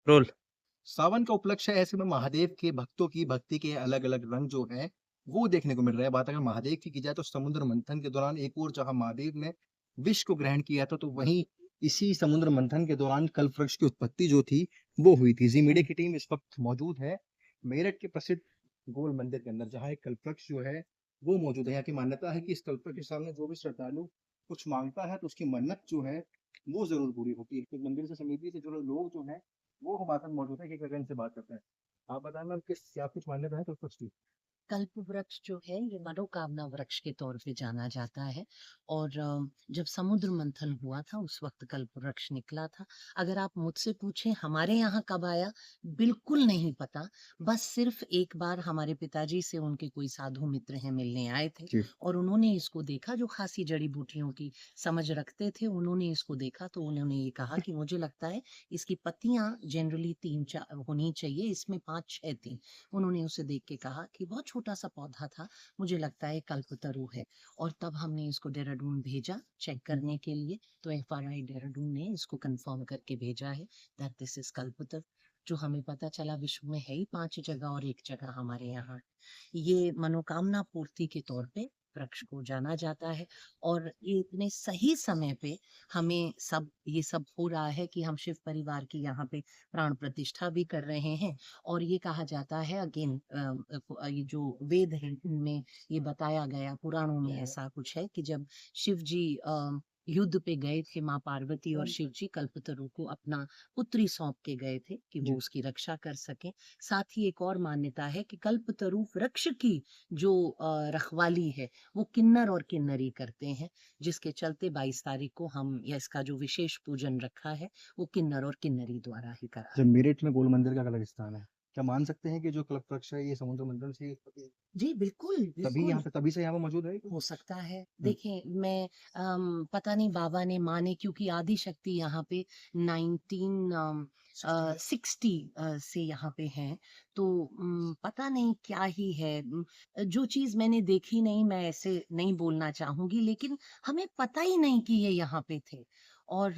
Role. सावन का उपलक्ष्य है, ऐसे में महादेव के भक्तों की भक्ति के अलग-अलग रंग जो हैं, वो देखने को मिल रहे हैं। बात अगर महादेव की जाए तो समुद्र मंथन के दौरान एक ओर जहाँ महादेव ने विष को ग्रहण किया था, तो वहीं इसी समुद्र मंथन के दौरान कल्पवृक्ष की उत्पत्ति जो थी, वो हुई थी। ज़ी मीडिया की टीम इस वक़्त मौजूद है मेरठ के प्रसिद्ध गोल मंदिर के अंदर, जहाँ एक कल्पवृक्ष जो है, वो मौजूद है। यहाँ की मान्यता है कि इस कल्पवृक्ष के सामने जो भी श्रद्धालु कुछ माँगता है, तो उसकी मन्नत जो है, वो ज़रूर पूरी होती है। तो मंदिर से समिति से जुड़े लोग जो हैं, वो हमारे साथ मौजूद है, एक सेकंड से बात करते हैं। आप बताएँ मैम किस क्या कुछ मान्यता है तो कुछ की? कल्प वृक्ष जो है ये मनोकामना वृक्ष के तौर पे जाना जाता है और जब समुद्र मंथन हुआ था उस वक्त कल्प वृक्ष निकला था। अगर आप मुझसे पूछें हमारे यहाँ कब आया, बिल्कुल नहीं पता। बस सिर्फ एक बार हमारे पिताजी से उनके कोई साधु मित्र हैं मिलने आए थे जी। और उन्होंने इसको देखा, जो खासी जड़ी बूटियों की समझ रखते थे। उन्होंने इसको देखा तो उन्होंने ये कहा कि मुझे लगता है इसकी पत्तियां जनरली 3-4 होनी चाहिए, इसमें 5-6 थी। उन्होंने उसे देख के कहा कि बहुत छोटा-सा पौधा था, मुझे लगता है कल्पतरू है। और तब हमने इसको देहरादून भेजा चेक करने के लिए, तो एफआरआई देहरादून ने इसको कंफर्म करके भेजा है दैट दिस इज़ कल्पतरू। जो हमें पता चला विश्व में है ही 5 जगह और 1 जगह हमारे यहाँ है। ये मनोकामना पूर्ति के तौर पे वृक्ष को जाना जाता है और ये इतने सही समय पे हमें सब ये सब हो रहा है कि हम शिव परिवार की यहाँ पे प्राण प्रतिष्ठा भी कर रहे हैं। और ये कहा जाता है अगेन, ये जो वेद है इनमें ये बताया गया, पुराणों में ऐसा कुछ है कि जब शिव जी युद्ध पे गए थे, माँ पार्वती और शिव जी कल्पतरु को अपना पुत्री सौंप के गए थे कि वो जी। उसकी रक्षा कर सकें। साथ ही एक और मान्यता है कि कल्पतरु वृक्ष की जो रखवाली है वो किन्नर और किन्नरी करते हैं, जिसके चलते 22 तारीख को हम या इसका जो विशेष पूजन रखा है वो किन्नर और किन्नरी द्वारा ही करा जब है। मेरठ में गोल मंदिर का अलग स्थान है, क्या मान सकते हैं कि जो कल्पवृक्ष है ये समुद्र मंथन से जी, बिल्कुल, तभी यहाँ बिल्कुल। पे तभी से यहाँ पे मौजूद है? हो सकता है। हुँ। देखिए, मैं पता नहीं बाबा ने माँ ने, क्योंकि आदि शक्ति यहाँ पे 1960 से यहाँ पे हैं, तो पता नहीं क्या ही है। जो चीज़ मैंने देखी नहीं, मैं ऐसे नहीं बोलना चाहूँगी, लेकिन हमें पता ही नहीं कि ये यहाँ पे थे और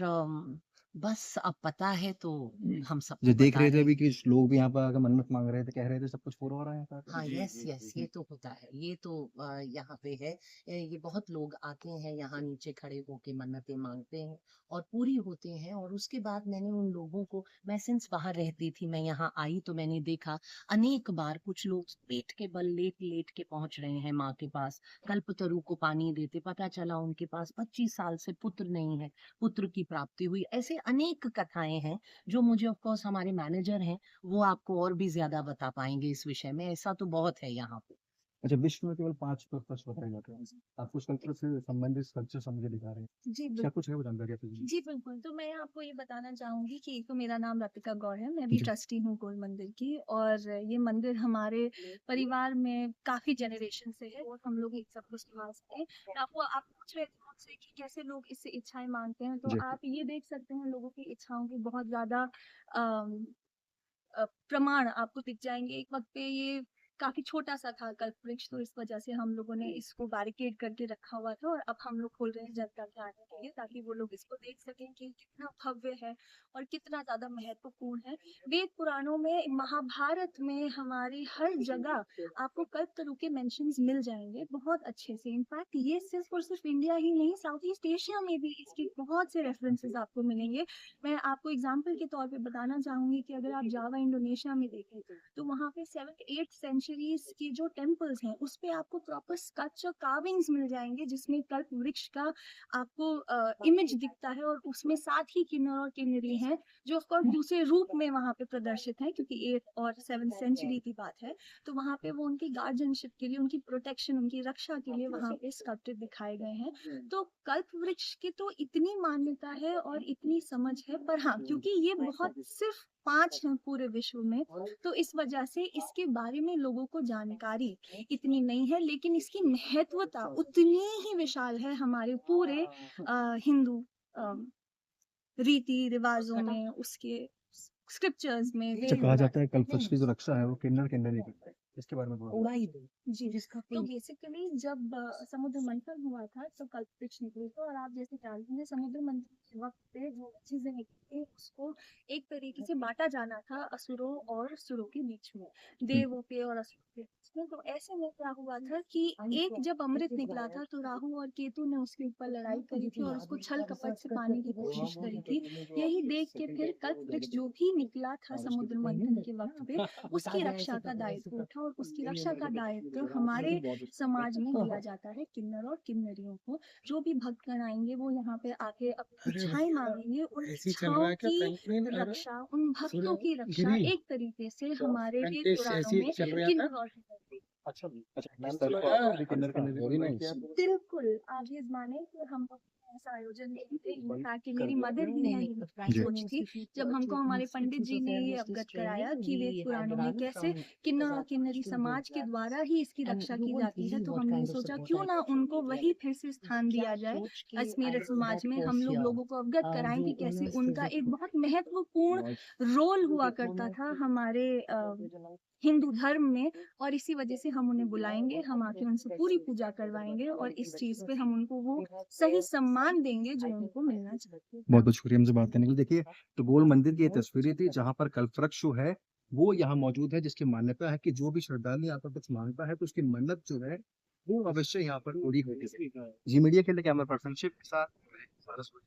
बस अब पता है तो हम जो सबको देख बता रहे थे रहे अभी हैं। कि लोग भी यहाँ पर आके मन्नत माँग रहे थे, कह रहे थे सब कुछ पूरा हो रहा है यहाँ पे हाँ, आके? यस यस, ये तो होता है, ये तो यहाँ पे है। ये बहुत लोग आते हैं यहाँ नीचे खड़े होके मन्नतें मांगते हैं और पूरी होते हैं। और उसके बाद मैंने उन लोगों को, मैं सिंस बाहर रहती थी, मैं यहाँ आई तो मैंने देखा अनेक बार कुछ लोग पेट के बल लेट लेट के पहुंच रहे हैं माँ के पास, कल्पतरु को पानी देते, पता चला उनके पास 25 साल से पुत्र नहीं है, पुत्र की प्राप्ति हुई। ऐसे अनेक कथाएं हैं जो मुझे, ऑफ कोर्स हमारे मैनेजर हैं, वो आपको और भी ज़्यादा बता पाएँगे इस विषय में, ऐसा तो बहुत है यहाँ पे। अच्छा, विश्व में केवल 5 कल्पवृक्ष बताए जाते हैं। आप कुछ कल्पवृक्ष से संबंधित स्कल्पचर मुझे दिखा रहे हैं। जी, क्या बिल्कुल। कुछ है वो जानकारी आपको? जी। जी, बिल्कुल। तो मैं आपको ये बताना चाहूँगी कि एक तो मेरा नाम रतिका गौर है, मैं भी जी। ट्रस्टी हूँ गोल्ड मंदिर की और ये मंदिर हमारे परिवार में काफ़ी जनरेशन से है और हम लोग एक सब कुछ निभाते हैं। आपको आप पूछ रहे थे मुझसे कि कैसे लोग इससे इच्छाएँ माँगते हैं, तो जी। आप ये देख सकते हैं लोगों की इच्छाओं की बहुत ज़्यादा अम प्रमाण आपको दिख जाएँगे। एक वक़्त पे ये काफ़ी छोटा-सा था कल्पवृक्ष, तो इस वज़ह से हम लोगों ने इसको बैरिकेड करके रखा हुआ था और अब हम लोग खोल रहे हैं जनता के आने के लिए, ताकि वो लोग इसको देख सकें कि कितना भव्य है और कितना ज़्यादा महत्वपूर्ण है। वेद पुराणों में, महाभारत में, हमारी हर जगह आपको कल्पतरु के मेंशन्स मिल जाएँगे बहुत अच्छे से। इनफैक्ट ये सिर्फ़ और सिर्फ़ इंडिया ही नहीं, साउथ ईस्ट एशिया में भी इसके बहुत से रेफ़रेंसेस आपको मिलेंगे। मैं आपको एग्ज़ाम्पल के तौर पे बताना चाहूँगी कि अगर आप जावा इंडोनेशिया में देखें, तो वहाँ पे 7th-8th सेंचुरीज़ की जो टेम्पल्स हैं, उसपे आपको प्रॉपर स्कल्पचर कार्विंग्स मिल जाएँगे, जिसमें कल्प वृक्ष का आपको इमेज दिखता है और उसमें साथ ही किन्नर और किन्नरी हैं, जो ऑफ़ कोर्स दूसरे रूप में वहाँ पे प्रदर्शित हैं, क्योंकि 8th और 7th सेंचुरी की बात है। तो वहाँ पे वो उनकी गार्डियनशिप के लिए, उनकी प्रोटेक्शन, उनकी रक्षा के लिए वहाँ पे स्कल्प्टेड दिखाए गए हैं। तो कल्प वृक्ष की तो इतनी मान्यता है और इतनी समझ है, पर हाँ, क्योंकि ये बहुत सिर्फ 5 हैं पूरे विश्व में, तो इस वजह से इसके बारे में लोगों को जानकारी इतनी नहीं है, लेकिन इसकी महत्वता उतनी ही विशाल है हमारे पूरे हिंदू रीति रिवाजों में, उसके स्क्रिप्चर्स में, अच्छा, वेद कहा में। जाता है कल्पवृक्ष की जो रक्षा है वो किन्नर किन्नरी करता है। इसके बारे में थोड़ा उड़ा ही दो, जी, जिसका तो कोई बेसिकली जब समुद्र मंथन हुआ था तो कल्पवृक्ष निकले थे और आप जैसे जानते हैं समुद्र मंथन वक्त पे जो चीजें निकली उसको एक तरीके से बांटा जाना था असुरों और सुरों के बीच में, देवों के और असुरों के बीच में। तो ऐसे में क्या हुआ था कि एक जब अमृत निकला था तो राहु और केतु ने उसके ऊपर लड़ाई करी थी और उसको छल कपट से पाने की कोशिश करी थी। यही देख के फिर कल्प वृक्ष जो भी निकला था समुद्र मंथन के वक्त पे, उसकी रक्षा का दायित्व उठा और उसकी रक्षा का दायित्व हमारे समाज में दिया जाता है किन्नर और किन्नरियों को। जो भी भक्तगण आएंगे वो यहाँ पे आके अपनी इच्छाएं मांगेंगे, उन इच्छाओं की रक्षा, उन भक्तों की रक्षा एक तरीके से हमारे वेद पुराणों में किन्नर और किन्नरी। अच्छा अच्छा इस तरह का आपको भी किन्नर वेरी नाइस बिल्कुल, आप ये माने कि हम लोग ने ऐसा आयोजन किए थे, इनफैक्ट मेरी मदर भी है जी सोच थी, जब हमको हमारे पंडित जी ने ये अवगत कराया कि वेद पुराणों में कैसे किन्नर और किन्नरी समाज के द्वारा ही इसकी रक्षा की जाती है, तो हमने ये सोचा क्यों ना उनको वही फिर से स्थान दिया जाए। आज मेरे समाज में हम लोगों को अवगत कराएं कि कैसे उनका एक बहुत महत्वपूर्ण रोल हुआ करता था हमारे हिंदू धर्म में, और इसी वजह से हम उन्हें बुलाएंगे, हम आके उनसे पूरी पूजा करवाएंगे और इस चीज पे हम उनको वो सही सम्मान देंगे जो उनको मिलना चाहिए। बहुत बहुत शुक्रिया हमसे बात करने के लिए। देखिए तो गोल मंदिर की ये तस्वीरें थी जहाँ पर कल्पवृक्ष जो है वो यहाँ मौजूद है, जिसकी मान्यता है कि जो भी श्रद्धालु यहाँ पर कुछ मांगता है तो उसकी मन्नत जो है वो अवश्य यहाँ पर पूरी होती है। जी मीडिया के लिए कैमरा पर्सन शिव के साथ मैं सारस्वत।